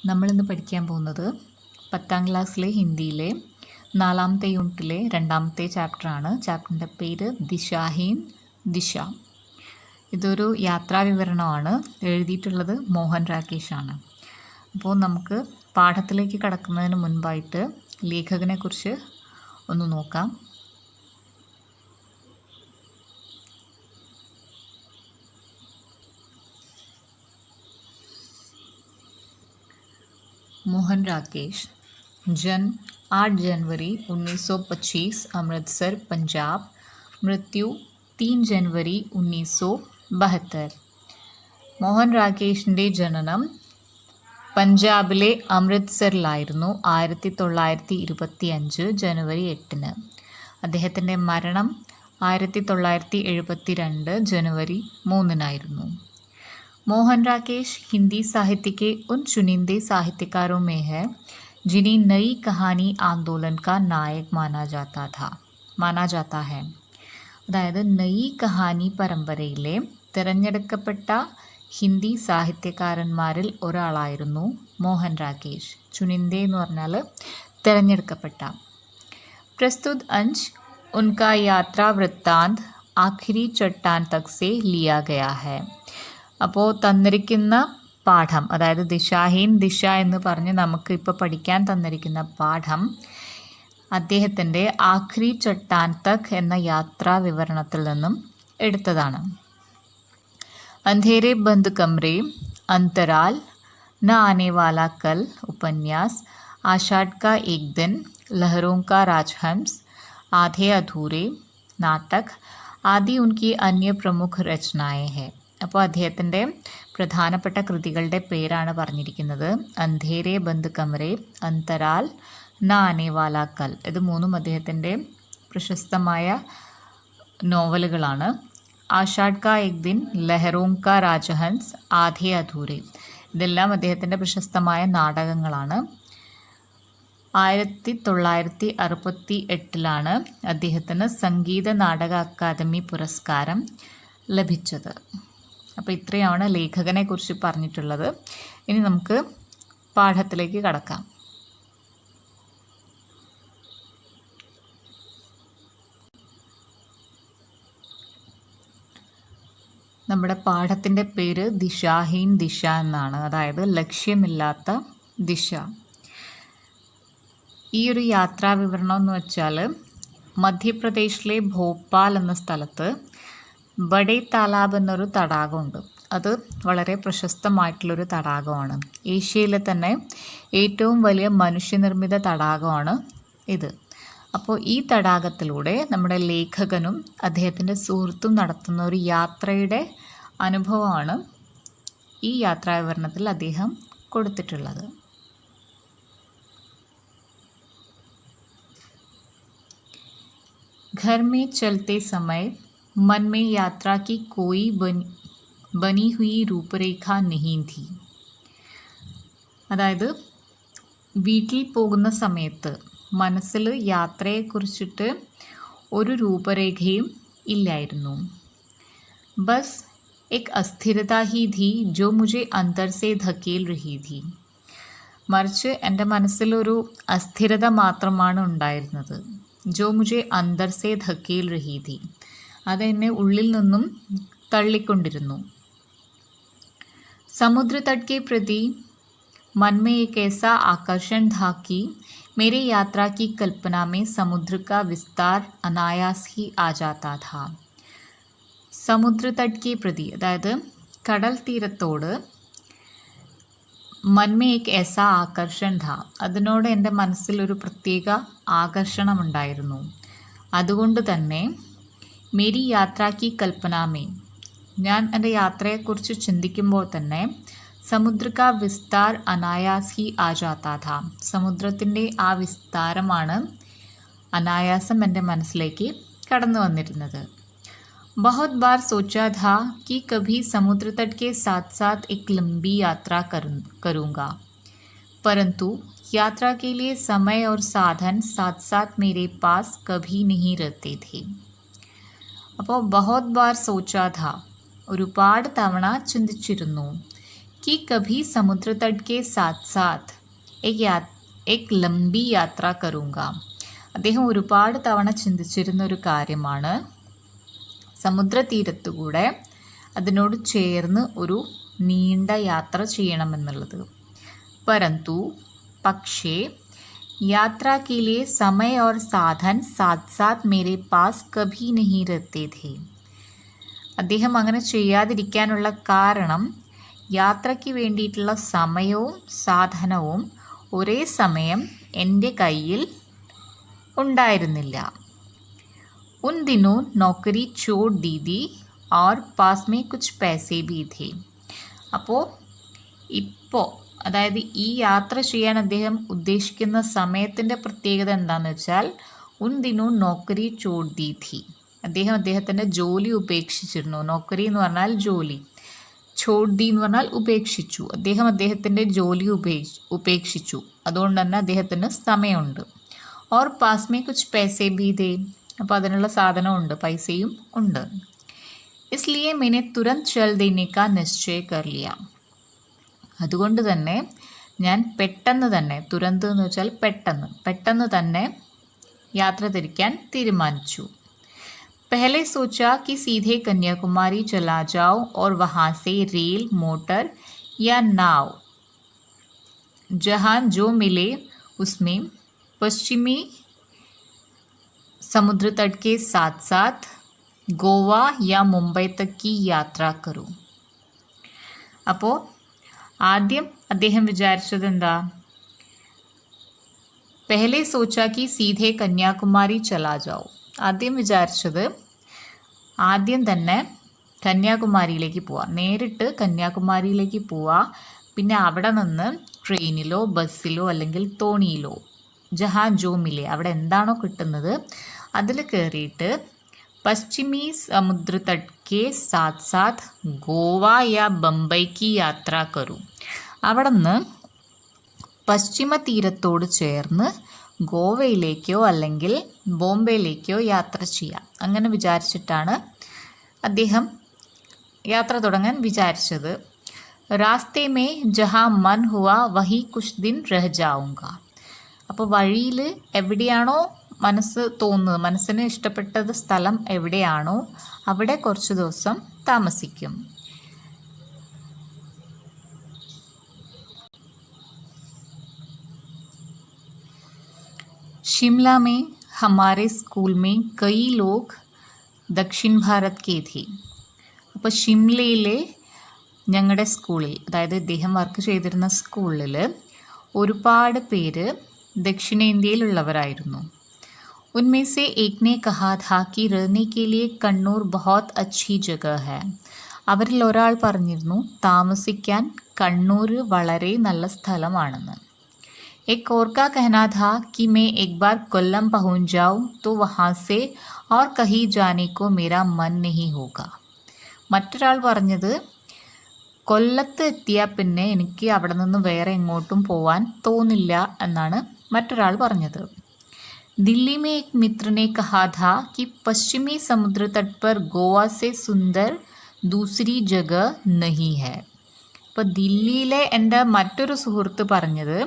നമ്മളിന്ന് പഠിക്കാൻ പോകുന്നത് 10ാം ക്ലാസ്സിലെ ഹിന്ദിയിലെ 4ാമത്തെ യൂണിറ്റിലെ 2ാമത്തെ ചാപ്റ്ററാണ്. ചാപ്റ്ററിൻ്റെ പേര് ദിശാഹീൻ ദിശ. ഇതൊരു യാത്രാ വിവരണമാണ്. എഴുതിയിട്ടുള്ളത് മോഹൻ രാകേഷാണ്. അപ്പോൾ നമുക്ക് പാഠത്തിലേക്ക് കടക്കുന്നതിന് മുൻപായിട്ട് ലേഖകനെക്കുറിച്ച് ഒന്ന് നോക്കാം. मोहन राकेश, जन्म 8 जनवरी 1925 अमृतसर पंजाब, मृत्यु 3 जनवरी 1972. മോഹൻ രാകേഷിൻ്റെ ജനനം പഞ്ചാബിലെ അമൃത്സറിലായിരുന്നു 1925 ജനുവരി 8-ന്. അദ്ദേഹത്തിൻ്റെ മരണം 1972 ജനുവരി 3-നായിരുന്നു. मोहन राकेश हिंदी साहित्य के उन चुनिंदे साहित्यकारों में है जिन्हें नई कहानी आंदोलन का नायक माना जाता है. അതായത് നയി കഹാനി പരമ്പരയിലെ തിരഞ്ഞെടുക്കപ്പെട്ട ഹിന്ദി സാഹിത്യകാരന്മാരിൽ ഒരാളായിരുന്നു മോഹൻ രാകേഷ്. ചുനിന്ദെ എന്ന് പറഞ്ഞാൽ തിരഞ്ഞെടുക്കപ്പെട്ട. പ്രസ്തുത് അഞ്ച് ഉൻകാ യാത്രാ വൃത്താന്ത് ആഖിരി ചട്ടാൻ തക് സെ ലിയാ ഗയാ ഹൈ. അപ്പോൾ തന്നിരിക്കുന്ന പാഠം, അതായത് ദിശാഹീൻ ദിശ എന്ന് പറഞ്ഞ് നമുക്ക് ഇപ്പോൾ പഠിക്കാൻ തന്നിരിക്കുന്ന പാഠം അദ്ദേഹത്തിൻ്റെ ആഖ്രി ചട്ടാൻ തക് എന്ന യാത്രാ വിവരണത്തിൽ നിന്നും എടുത്തതാണ്. അന്ധേരെ ബന്ദ് കമരെ, അന്തരാൽ, ന ആനെ വാല കൽ ഉപന്യാസ്, ആഷാഢ് കാ ഏക് ദിൻ, ലഹരോं का राजहंस, आधे अधूरे, നാടക് ആദി ഉൻകി അന്യ പ്രമുഖ രചനായേ ഹെ. അപ്പോൾ അദ്ദേഹത്തിൻ്റെ പ്രധാനപ്പെട്ട കൃതികളുടെ പേരാണ് പറഞ്ഞിരിക്കുന്നത്. അന്ധേരെ ബന്ദ് കമരെ, അന്തരാൽ, ന ആനെ വാല കൽ. ഇത് മൂന്നും അദ്ദേഹത്തിൻ്റെ പ്രശസ്തമായ നോവലുകളാണ്. ആഷാഢ് കാ ഏക് ദിൻ, ലഹരോं का രാജഹംസ്, ആധേ അധൂരെ. ഇതെല്ലാം അദ്ദേഹത്തിൻ്റെ പ്രശസ്തമായ നാടകങ്ങളാണ്. 1968 അദ്ദേഹത്തിന് സംഗീത നാടക അക്കാദമി പുരസ്കാരം ലഭിച്ചത്. അപ്പോൾ ഇത്രയാണ് ലേഖകനെക്കുറിച്ച് പറഞ്ഞിട്ടുള്ളത്. ഇനി നമുക്ക് പാഠത്തിലേക്ക് കടക്കാം. നമ്മുടെ പാഠത്തിൻ്റെ പേര് ദിശാഹീൻ ദിശ എന്നാണ്. അതായത് ലക്ഷ്യമില്ലാത്ത ദിശ. ഈ ഒരു യാത്രാ വിവരണം എന്ന് വെച്ചാൽ മധ്യപ്രദേശിലെ ഭോപ്പാൽ എന്ന സ്ഥലത്ത് ബഡേ താലാബ് എന്നൊരു തടാകമുണ്ട്. അത് വളരെ പ്രശസ്തമായിട്ടുള്ളൊരു തടാകമാണ്. ഏഷ്യയിലെ തന്നെ ഏറ്റവും വലിയ മനുഷ്യനിർമ്മിത തടാകമാണ് ഇത്. അപ്പോൾ ഈ തടാകത്തിലൂടെ നമ്മുടെ ലേഖകനും അദ്ദേഹത്തിൻ്റെ സുഹൃത്തും നടത്തുന്ന ഒരു യാത്രയുടെ അനുഭവമാണ് ഈ യാത്രാ വിവരണത്തിൽ അദ്ദേഹം കൊടുത്തിട്ടുള്ളത്. घर में चलते समय मन में यात्रा की कोई बनी हुई रूपरेखा नहीं थी. അതായത് വീട്ടിൽ പോകുന്ന സമയത്ത് മനസ്സിൽ യാത്രയെക്കുറിച്ചിട്ട് ഒരു രൂപരേഖയും ഇല്ലായിരുന്നു. ബസ് എക് അസ്ഥിരത ഹി ഥി ജോ മുझे अंदर से धकेल रही थी. മറിച്ച് എൻ്റെ മനസ്സിലൊരു അസ്ഥിരത മാത്രമാണ് ഉണ്ടായിരുന്നത്. ജോ മുझे अंदर से धकेल रही थी. അതെന്നെ ഉള്ളിൽ നിന്നും തള്ളിക്കൊണ്ടിരുന്നു. समुद्र तट के प्रति मन में एक ऐसा आकर्षण था कि मेरे यात्रा की कल्पना में समुद्र का विस्तार अनायास ही आ जाता था. समुद्र तट के प्रति അതായത് കടൽ തീരത്തോട് മന്മേ ഏക് ऐसा ആകർഷൺ ഥാ, അതിനോട് എൻ്റെ മനസ്സിലൊരു പ്രത്യേക ആകർഷണമുണ്ടായിരുന്നു. അതുകൊണ്ട് തന്നെ മേരി യാത്രാക്കി കൽപ്പനാമേ, ഞാൻ എൻ്റെ യാത്രയെക്കുറിച്ച് ചിന്തിക്കുമ്പോൾ തന്നെ സമുദ്ര കാ വിസ്താർ അനായാസ് ഹി ആ ജാത്താ ഥാ, സമുദ്രത്തിൻ്റെ ആ വിസ്താരമാണ് അനായാസം എൻ്റെ മനസ്സിലേക്ക് കടന്നു വന്നിരുന്നത്. बहुत बार सोचा था कि कभी समुद्र तट के साथ साथ एक लंबी यात्रा करूँगा, परंतु यात्रा के लिए समय और साधन साथ साथ मेरे पास कभी नहीं रहते थे. അപ്പോൾ ബഹുത് ബാർ സോച്ചാ ഥാ, ഒരുപാട് തവണ ചിന്തിച്ചിരുന്നു. कि कभी समुद्र तट के साथ साथ एक लंबी യാത്ര करूँगा. അദ്ദേഹം ഒരുപാട് തവണ ചിന്തിച്ചിരുന്ന ഒരു കാര്യമാണ് സമുദ്രതീരത്തുകൂടെ അതിനോട് ചേർന്ന് ഒരു നീണ്ട യാത്ര ചെയ്യണമെന്നുള്ളത്. परंतु പക്ഷേ यात्रा के लिए समय और साधन साथ साथ मेरे पास कभी नहीं रहते थे. അദ്ദേഹം അങ്ങനെ ചെയ്യാതിരിക്കാനുള്ള കാരണം യാത്രയ്ക്ക് വേണ്ടിയിട്ടുള്ള സമയവും സാധനവും ഒരേ സമയം എൻ്റെ കയ്യിൽ ഉണ്ടായിരുന്നില്ല. उन दिनों नौकरी छोड़ दी थी और पास में कुछ पैसे भी थे. അപ്പോൾ അതായത് ഈ യാത്ര ചെയ്യാൻ അദ്ദേഹം ഉദ്ദേശിക്കുന്ന സമയത്തിൻ്റെ പ്രത്യേകത എന്താണെന്ന് വെച്ചാൽ ഉൻ ദിനു നോക്കരി ചോട് ദി ഥി. അദ്ദേഹത്തിൻ്റെ ജോലി ഉപേക്ഷിച്ചിരുന്നു. നോക്കരി എന്ന് പറഞ്ഞാൽ ജോലി, ചോട് ദി എന്ന് പറഞ്ഞാൽ ഉപേക്ഷിച്ചു. അദ്ദേഹത്തിൻ്റെ ജോലി ഉപേക്ഷിച്ചു. അതുകൊണ്ട് തന്നെ അദ്ദേഹത്തിന് സമയമുണ്ട്. ഓർ പാസ്മേ കുച്ച് പൈസേ ഭീ ദേ. അപ്പോൾ അതിനുള്ള സാധനമുണ്ട്, പൈസയും ഉണ്ട്. इसलिए मैंने तुरंत चल देने का निश्चय कर लिया. അതുകൊണ്ട് തന്നെ ഞാൻ പെട്ടെന്ന് തന്നെ, തുരന്ത് എന്ന് വെച്ചാൽ പെട്ടെന്ന് തന്നെ യാത്ര തിരിക്കാൻ തീരുമാനിച്ചു. पहले सोचा कि सीधे कन्याकुमारी चला जाओ और वहाँ से रेल, मोटर या नाव जहाँ जो मिले उसमें पश्चिमी समुद्र तट के साथ साथ गोवा या मुंबई तक की यात्रा करूँ. അപ്പോൾ ആദ്യം അദ്ദേഹം വിചാരിച്ചത് എന്താ? പെഹലെ സോച്ചാ കി സീധേ കന്യാകുമാരി ചലാ ജാओ. ആദ്യം വിചാരിച്ചത് ആദ്യം തന്നെ കന്യാകുമാരിയിലേക്ക് പോവാം, നേരിട്ട് കന്യാകുമാരിയിലേക്ക് പോവാം. പിന്നെ അവിടെ നിന്ന് ട്രെയിനിലോ ബസ്സിലോ അല്ലെങ്കിൽ തോണിയിലോ ജഹാ ജോ മിലെ, അവിടെ എന്താണോ കിട്ടുന്നത് അതിൽ കയറിയിട്ട് പശ്ചിമി സമുദ്ര തട്ട് के साथ साथ गोवा या बम्बई की यात्रा करूँ. അവിടെ നിന്ന് പശ്ചിമ തീരത്തോട് ചേർന്ന് ഗോവയിലേക്കോ അല്ലെങ്കിൽ ബോംബെയിലേക്കോ യാത്ര ചെയ്യാം. അങ്ങനെ വിചാരിച്ചിട്ടാണ് അദ്ദേഹം യാത്ര തുടങ്ങാൻ വിചാരിച്ചത്. രാസ്തേ മേ ജഹാ മൻ ഹുവാ വഹി കുച്ച് ദിൻ രഹ ജാऊंगा. അപ്പോൾ വഴിയിൽ എവിടെയാണോ മനസ്സ് തോന്നുന്നത്, മനസ്സിന് ഇഷ്ടപ്പെട്ടത് സ്ഥലം എവിടെയാണോ അവിടെ കുറച്ച് ദിവസം താമസിക്കും. शिमला में हमारे स्कूल में कई लोग दक्षिण भारत के थे. അപ്പോൾ ഷിംലയിലെ ഞങ്ങളുടെ സ്കൂളിൽ, അതായത് ഇദ്ദേഹം വർക്ക് ചെയ്തിരുന്ന സ്കൂളിൽ ഒരുപാട് പേര് ദക്ഷിണേന്ത്യയിലുള്ളവരായിരുന്നു. उनमें से एक ने कहा था कि रहने के लिए कन्नूर बहुत अच्छी जगह है. അവരിൽ ഒരാൾ പറഞ്ഞിരുന്നു താമസിക്കാൻ കണ്ണൂർ വളരെ നല്ല സ്ഥലമാണെന്ന്. एक और का कहना था कि मैं एक बार कोल्लम पहुंच जाऊं तो वहां से और कहीं जाने को मेरा मन नहीं होगा. മറ്റൊരാൾ പറഞ്ഞത് കൊല്ലത്ത് എത്തിയാൽ പിന്നെ എനിക്ക് അവിടെ നിന്ന് വേറെ എങ്ങോട്ടും പോവാൻ തോന്നില്ല എന്നാണ് മറ്റൊരാൾ പറഞ്ഞത്. दिल्ली में एक मित्र ने कहा था कि पश्चिमी समुद्र तट पर गोवा से सुंदर दूसरी जगह नहीं है. ഇപ്പോൾ ദില്ലിയിലെ എൻ്റെ മറ്റൊരു സുഹൃത്ത് പറഞ്ഞത്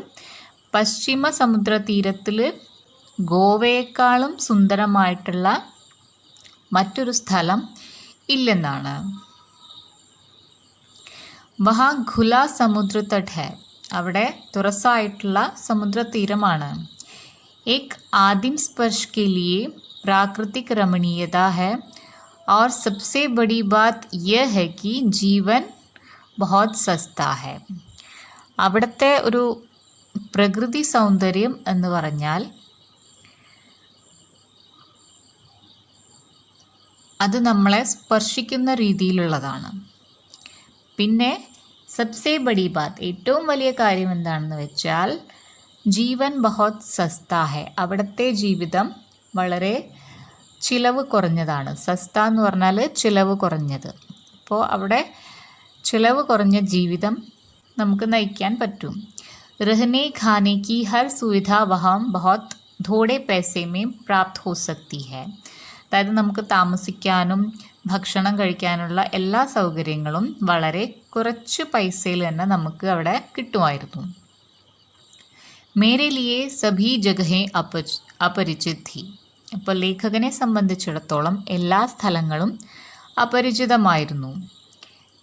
പശ്ചിമ സമുദ്ര തീരത്തിൽ ഗോവയേക്കാളും സുന്ദരമായിട്ടുള്ള മറ്റൊരു സ്ഥലം ഇല്ലെന്നാണ്. വഹാ ഖുല സമുദ്ര തട്ട് ഹെ. അവിടെ തുറസായിട്ടുള്ള സമുദ്ര തീരമാണ്. एक आदिम स्पर्श के लिए प्राकृतिक रमणीयता है और सबसे बड़ी बात यह है कि जीवन बहुत सस्ता है. അവിടുത്തെ ഒരു പ്രകൃതി സൗന്ദര്യം എന്ന് പറഞ്ഞാൽ അത് നമ്മളെ സ്പർശിക്കുന്ന രീതിയിലുള്ളതാണ്. പിന്നെ സബ്സെ ബഡി ബാത്ത്, ഏറ്റവും വലിയ കാര്യം എന്താണെന്ന് വെച്ചാൽ ജീവൻ ബഹുത് സസ്ത ഹെ. അവിടുത്തെ ജീവിതം വളരെ ചിലവ് കുറഞ്ഞതാണ്. സസ്ത എന്ന് പറഞ്ഞാൽ ചിലവ് കുറഞ്ഞത്. അപ്പോൾ അവിടെ ചിലവ് കുറഞ്ഞ ജീവിതം നമുക്ക് നയിക്കാൻ പറ്റും. रहने खाने की हर सुविधा वहाँ बहुत थोड़े पैसे में प्राप्त हो सकती है. അതായത് നമുക്ക് താമസിക്കാനും ഭക്ഷണം കഴിക്കാനുള്ള എല്ലാ സൗകര്യങ്ങളും വളരെ കുറച്ച് പൈസയിൽ തന്നെ നമുക്ക് അവിടെ കിട്ടുമായിരുന്നു. മേരെ ലിയെ സഭി ജഗഹേ അപരിചിത് ഥി. അപ്പോൾ ലേഖകനെ സംബന്ധിച്ചിടത്തോളം എല്ലാ സ്ഥലങ്ങളും അപരിചിതമായിരുന്നു.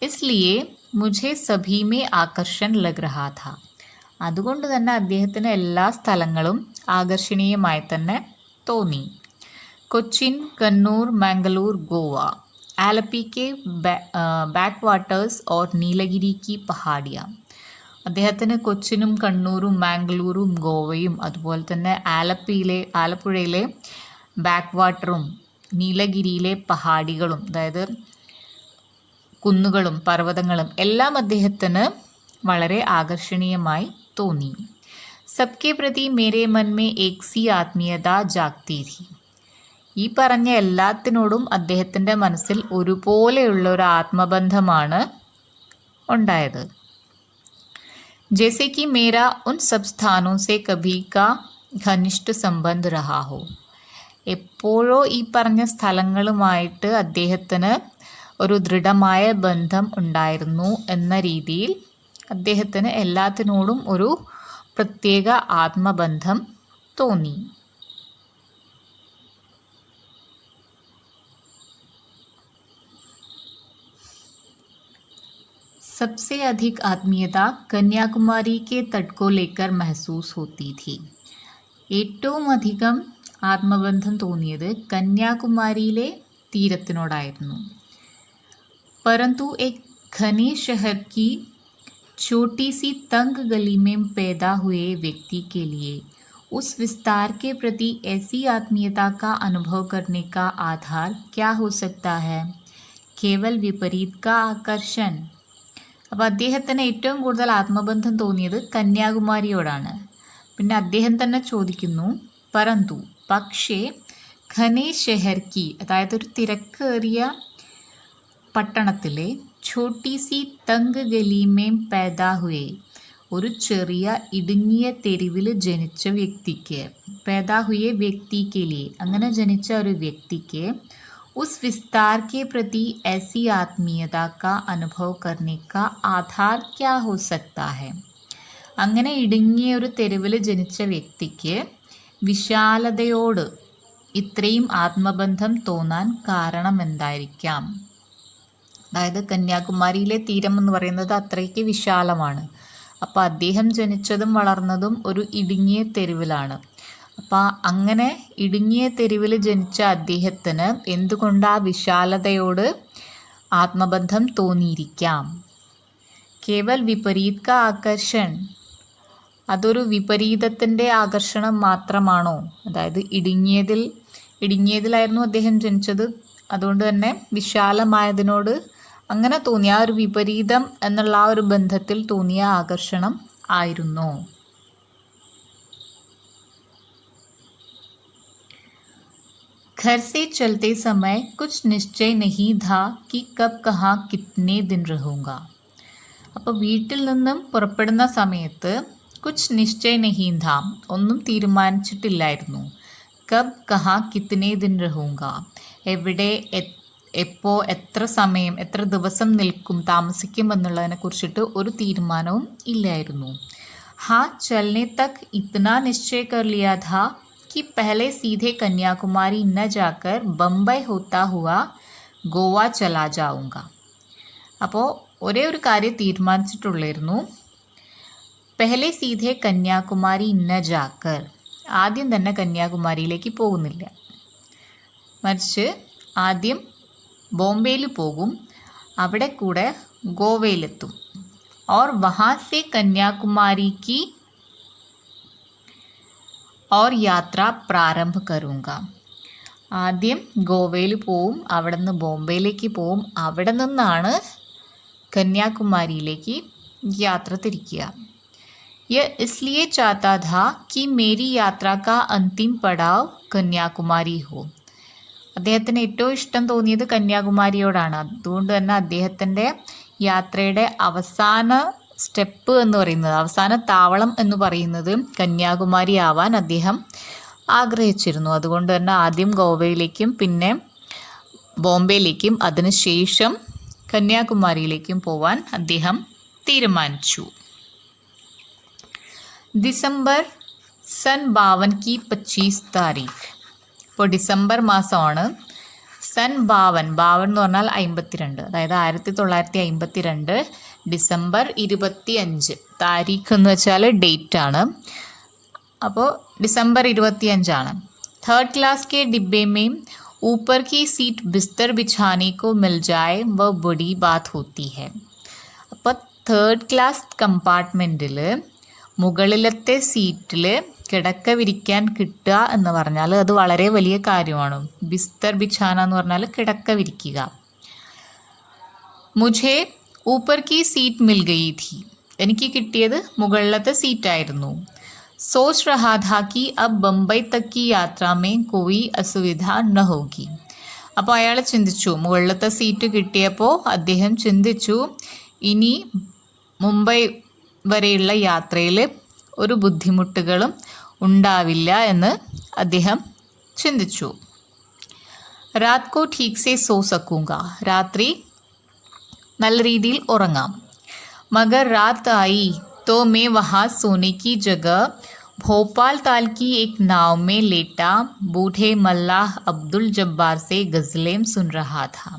ഇസ്ലിയെ മുझे സഭി മേ ആകർഷൻ ലഗ് രഹാ ഥാ. അതുകൊണ്ട് തന്നെ അദ്ദേഹത്തിന് എല്ലാ സ്ഥലങ്ങളും ആകർഷണീയമായി തന്നെ തോന്നി. കൊച്ചിൻ, കണ്ണൂർ, മാംഗ്ലൂർ, ഗോവ, ആലപ്പി കെ ബാക്ക് വാട്ടേഴ്സ് ഓർ നീലഗിരി കി പഹാഡിയ. അദ്ദേഹത്തിന് കൊച്ചിനും കണ്ണൂരും മാംഗ്ലൂരും ഗോവയും അതുപോലെ തന്നെ ആലപ്പുഴയിലെ ബാക്ക് വാട്ടറും നീലഗിരിയിലെ പഹാഡികളും അതായത് കുന്നുകളും പർവ്വതങ്ങളും എല്ലാം അദ്ദേഹത്തിന് വളരെ ആകർഷണീയമായി തോന്നി. സബ്കെ പ്രതി മേരെ മൻ മേ ഏക് സി ആത്മീയത ജാഗ്തി ഥി. ഈ പറഞ്ഞ എല്ലാത്തിനോടും അദ്ദേഹത്തിൻ്റെ മനസ്സിൽ ഒരുപോലെയുള്ള ഒരു ആത്മബന്ധമാണ് ഉണ്ടായത്. ജैसे कि मेरा उन सब स्थानों से कभी का घनिष्ठ संबंध रहा हो. എപ്പോഴോ ഈ പറഞ്ഞ സ്ഥലങ്ങളുമായിട്ട് അദ്ദേഹത്തിന് ഒരു ദൃഢമായ ബന്ധം ഉണ്ടായിരുന്നു എന്ന രീതിയിൽ അദ്ദേഹത്തിന് എല്ലാത്തിനോടും ഒരു പ്രത്യേക ആത്മബന്ധം തോന്നി. सबसे अधिक आत्मीयता कन्याकुमारी के तट को लेकर महसूस होती थी. ഏറ്റവും അധികം ആത്മബന്ധം തോന്നിയത് കന്യാകുമാരിയിലെ തീരത്തിനോടായിരുന്നു. परंतु एक घने शहर की छोटी सी तंग गली में पैदा हुए व्यक्ति के लिए उस विस्तार के प्रति ऐसी आत्मीयता का अनुभव करने का आधार क्या हो सकता है? केवल विपरीत का आकर्षण. അപ്പോൾ അദ്ദേഹത്തിന് ഏറ്റവും കൂടുതൽ ആത്മബന്ധം തോന്നിയത് കന്യാകുമാരിയോടാണ്. പിന്നെ അദ്ദേഹം തന്നെ ചോദിക്കുന്നു, പരന്തു പക്ഷേ ഘനെ ഷെഹർ കി അതായത് ഒരു തിരക്കേറിയ പട്ടണത്തിലെ ഛോട്ടി സി തങ് ഗലിമേം പേദാ ഹുയെ ഒരു ചെറിയ ഇടുങ്ങിയ തെരുവിൽ ജനിച്ച വ്യക്തിക്ക് പേദാ ഹുയെ വ്യക്തിക്ക് ലിയെ അങ്ങനെ ജനിച്ച ഒരു വ്യക്തിക്ക് उस विस्तार के प्रति ऐसी आत्मीयता का अनुभव करने का आधार क्या हो सकता है? അങ്ങനെ ഇടുങ്ങിയ ഒരു തെരുവിൽ ജനിച്ച വ്യക്തിക്ക് വിശാലതയോട് ഇത്രയും ആത്മബന്ധം തോന്നാൻ കാരണം എന്തായിരിക്കാം? അതായത് കന്യാകുമാരിയിലെ തീരം എന്ന് പറയുന്നത് അത്രയ്ക്ക് വിശാലമാണ്. അപ്പോൾ അദ്ദേഹം ജനിച്ചതും വളർന്നതും ഒരു ഇടുങ്ങിയ തെരുവിലാണ്. അപ്പോൾ അങ്ങനെ ഇടുങ്ങിയ തെരുവിൽ ജനിച്ച അദ്ദേഹത്തിന് എന്തുകൊണ്ട് ആ വിശാലതയോട് ആത്മബന്ധം തോന്നിയിരിക്കാം? കേവൽ വിപരീത് കാ ആകർഷൺ അതൊരു വിപരീതത്തിൻ്റെ ആകർഷണം മാത്രമാണോ? അതായത് ഇടുങ്ങിയതിലായിരുന്നു അദ്ദേഹം ജനിച്ചത്, അതുകൊണ്ട് തന്നെ വിശാലമായതിനോട് അങ്ങനെ തോന്നിയ ആ ഒരു വിപരീതം എന്നുള്ള ആ ഒരു ബന്ധത്തിൽ തോന്നിയ ആകർഷണം ആയിരുന്നോ? घर से चलते समय कुछ निश्चय नहीं था कि कब कहाँ कितने दिन रहूँगा. അപ്പോൾ വീട്ടിൽ നിന്നും പുറപ്പെടുന്ന സമയത്ത് കുച്ച് നിശ്ചയ നഹീ ഥാ ഒന്നും തീരുമാനിച്ചിട്ടില്ലായിരുന്നു. കബ് കഹാ കിത്തനെ ദിൻ രഹൂങ്ക എവിടെ എപ്പോൾ എത്ര സമയം എത്ര ദിവസം താമസിക്കും എന്നുള്ളതിനെ കുറിച്ചിട്ട് ഒരു തീരുമാനവും ഇല്ലായിരുന്നു. हाँ चलने तक इतना निश्चय कर लिया था कि पहले सीधे कन्याकुमारी न जाकर बम्बई होता हुआ गोवा चला जाऊंगा. അപ്പോൾ ഒരേ ഒരു കാര്യം തീരുമാനിച്ചിട്ടുള്ളായിരുന്നു. പെഹലെ സീധെ കന്യാകുമാരി ന ജാക്കർ ആദ്യം തന്നെ കന്യാകുമാരിയിലേക്ക് പോകുന്നില്ല, മറിച്ച് ആദ്യം ബോംബെയിൽ പോകും, അവിടെ കൂടെ ഗോവയിലെത്തും. और वहाँ से कन्याकुमारी की और യാത്ര പ്രാരംഭ കരൂങ്ക. ആദ്യം ഗോവയിൽ പോവും, അവിടെ നിന്ന് ബോംബെയിലേക്ക് പോവും, അവിടെ നിന്നാണ് കന്യാകുമാരിയിലേക്ക് യാത്ര തിരിക്കുക. यह इसलिए चाहता था कि मेरी यात्रा का अंतिम पड़ाव कन्याकुमारी हो. അദ്ദേഹത്തിന് ഏറ്റവും ഇഷ്ടം തോന്നിയത് കന്യാകുമാരിയോടാണ്. അതുകൊണ്ട് തന്നെ അദ്ദേഹത്തിൻ്റെ യാത്രയുടെ അവസാന സ്റ്റെപ്പ് എന്ന് പറയുന്നത്, അവസാന താവളം എന്ന് പറയുന്നത് കന്യാകുമാരി ആവാൻ അദ്ദേഹം ആഗ്രഹിച്ചിരുന്നു. അതുകൊണ്ട് തന്നെ ആദ്യം ഗോവയിലേക്കും പിന്നെ ബോംബെയിലേക്കും അതിനുശേഷം കന്യാകുമാരിയിലേക്കും പോവാൻ അദ്ദേഹം തീരുമാനിച്ചു. ഡിസംബർ सन 52 की 25 तारीख. ഇപ്പോൾ ഡിസംബർ മാസമാണ്. സൻ 52 എന്ന് പറഞ്ഞാൽ 52, അതായത് 1952 ഡിസംബർ 25. താരീഖ് എന്ന് വെച്ചാൽ ഡേറ്റ് ആണ്. അപ്പോൾ ഡിസംബർ 25 थर्ड क्लास के डिब्बे में ऊपर की सीट बिस्तर बिछाने को मिल जाए वह बड़ी बात होती है. അപ്പോൾ തേർഡ് ക്ലാസ് കമ്പാർട്ട്മെൻറ്റിൽ മുകളിലത്തെ സീറ്റിൽ കിടക്ക വിരിക്കാൻ കിട്ടുക എന്ന് പറഞ്ഞാൽ അത് വളരെ വലിയ കാര്യമാണ്. ബിസ്തർ ബിഛാന എന്ന് പറഞ്ഞാൽ കിടക്ക വിരിക്കുക. മുझे ऊपर की सीट मिल गई थी. എനിക്ക് കിട്ടിയത് മുകളിലത്തെ സീറ്റായിരുന്നു. सोच रहा था कि अब बम्बई तक की यात्रा में कोई असुविधा न होगी. അപ്പോൾ അയാൾ ചിന്തിച്ചു, മുകളിലത്തെ സീറ്റ് കിട്ടിയപ്പോൾ അദ്ദേഹം ചിന്തിച്ചു ഇനി മുംബൈ വരെയുള്ള യാത്രയിൽ ഒരു ബുദ്ധിമുട്ടുകളും ഉണ്ടാവില്ല എന്ന് അദ്ദേഹം ചിന്തിച്ചു. രാത് കോ ठीक से सो सकूंगा. രാത്രി നല്ല രീതിയിൽ ഉറങ്ങാം. मगर रात आई तो मैं वहाँ सोने की जगह भोपाल ताल की एक नाव में लेटा बूढ़े मल्लाह अब्दुल जब्बार से गज़लें सुन रहा था.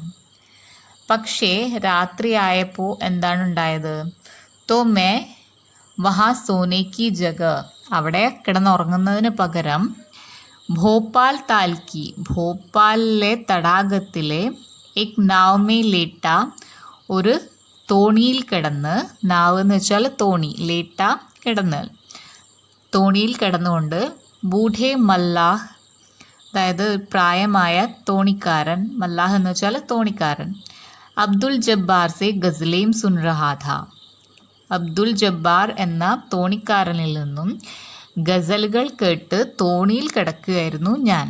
പക്ഷേ രാത്രി ആയപ്പോൾ എന്താണ് ഉണ്ടായത്? तो मैं वहाँ सोने की जगह, അവിടെ കിടന്നുറങ്ങുന്നതിന് പകരം ഭോപ്പാൽ താൽക്കി, ഭോപ്പാലിലെ തടാകത്തിലെ എക് നാവ് മേ ലേട്ട, ഒരു തോണിയിൽ കിടന്ന്, നാവ് എന്ന് വെച്ചാൽ തോണി, ലേട്ട കിടന്ന്, തോണിയിൽ കിടന്നുകൊണ്ട് ബൂഢേ മല്ലാഹ്, അതായത് പ്രായമായ തോണിക്കാരൻ, മല്ലാഹ് എന്ന് വെച്ചാൽ തോണിക്കാരൻ, അബ്ദുൽ ജബ്ബാർ സെ ഗസലേം സുൻ റഹാ ഥാ, അബ്ദുൽ ജബ്ബാർ എന്ന തോണിക്കാരനിൽ നിന്നും ഗസലുകൾ കേട്ട് തോണിയിൽ കിടക്കുകയായിരുന്നു ഞാൻ.